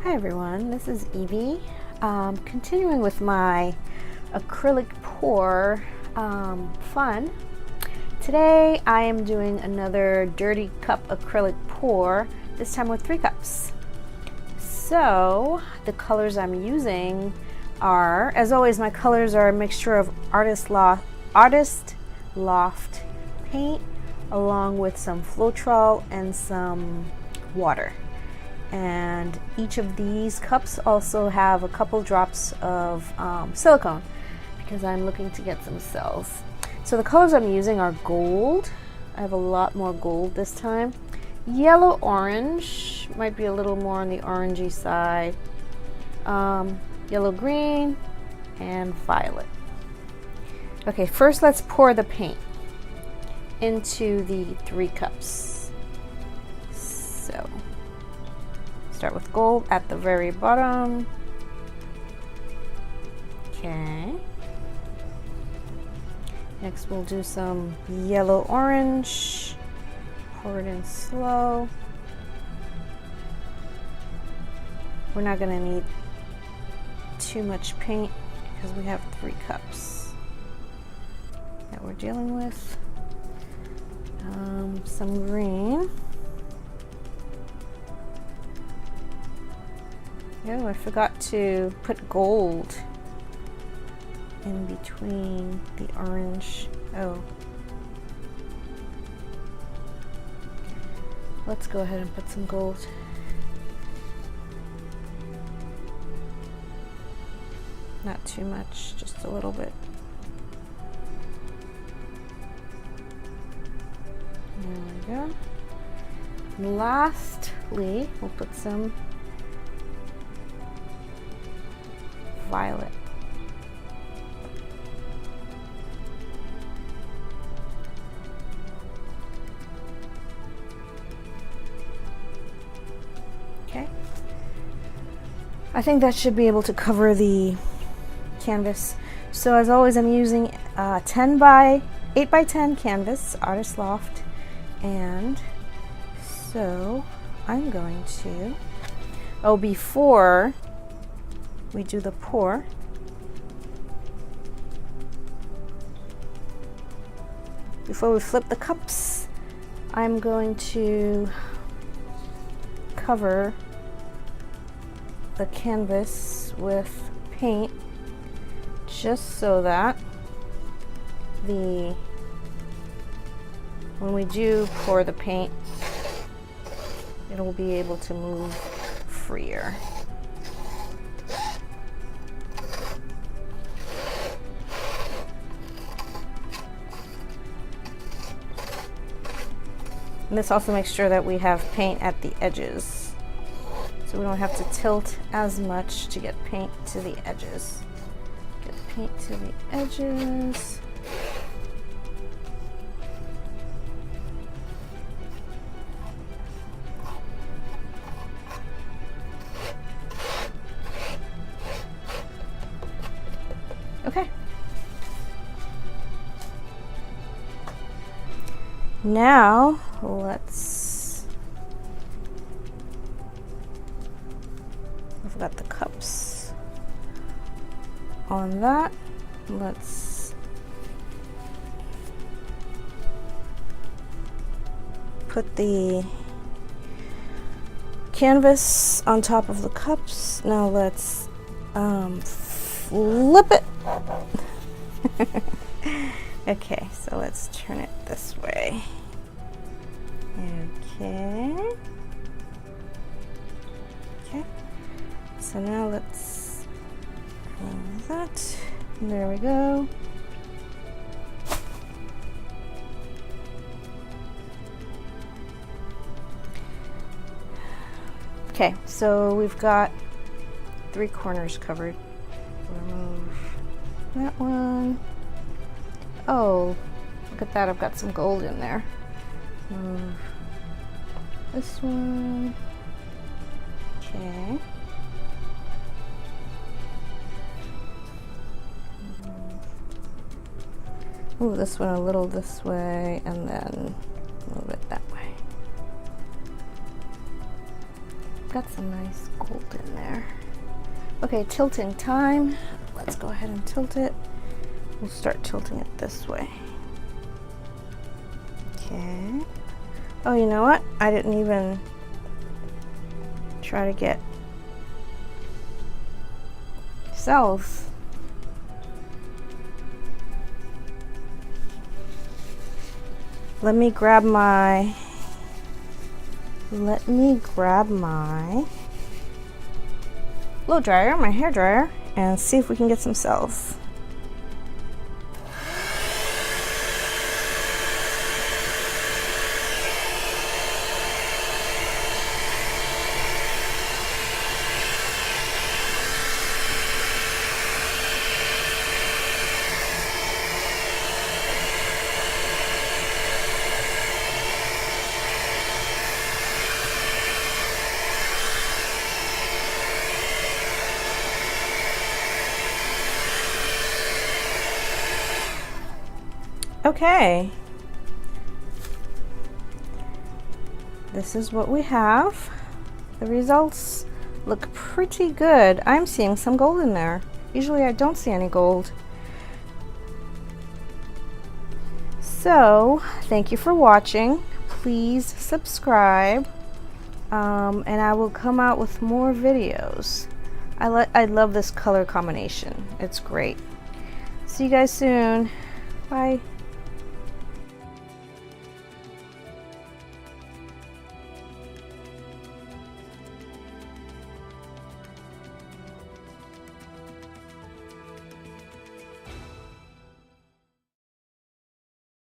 Hi everyone, this is Evie. Continuing with my acrylic pour fun. Today I am doing another dirty cup acrylic pour, this time with 3 cups. So the colors I'm using are, as always, my colors are a mixture of Artist Loft paint along with some Floetrol and some water. And each of these cups also have a couple drops of silicone because I'm looking to get some cells. So the colors I'm using are gold. I have a lot more gold this time. Yellow orange, might be a little more on the orangey side. Yellow green and violet. Okay, first let's pour the paint into the 3 cups. So start with gold at the very bottom. Okay. Next we'll do some yellow orange. Pour it in slow. We're not going to need too much paint because we have 3 cups that we're dealing with. Some green. Oh, I forgot to put gold in between the orange. Oh. Let's go ahead and put some gold. Not too much, just a little bit. There we go. And lastly, we'll put some violet. Okay. I think that should be able to cover the canvas. So as always, I'm using 8 by 10 canvas, Artist Loft, and so I'm going to, before we do the pour, before we flip the cups, I'm going to cover the canvas with paint just so that when we do pour the paint, it'll be able to move freer. And this also makes sure that we have paint at the edges, so we don't have to tilt as much to get paint to the edges. Get paint to the edges. Okay. Now I've got the cups on that. Let's put the canvas on top of the cups. Now let's flip it. Okay, so let's turn it this way. Okay. Okay. So now let's move that. There we go. Okay, so we've got 3 corners covered. Remove that one. Oh, look at that, I've got some gold in there. Move this one. Okay. Move this one a little this way and then move it that way. got some nice gold in there. Okay, tilting time. Let's go ahead and tilt it. We'll start tilting it this way. Okay. Oh, you know what? I didn't even try to get cells. Let me grab my blow dryer, my hair dryer, and see if we can get some cells. Okay, this is what we have. The results look pretty good. I'm seeing some gold in there. Usually I don't see any gold. So, thank you for watching. Please subscribe, and I will come out with more videos. I love this color combination. It's great. See you guys soon. Bye.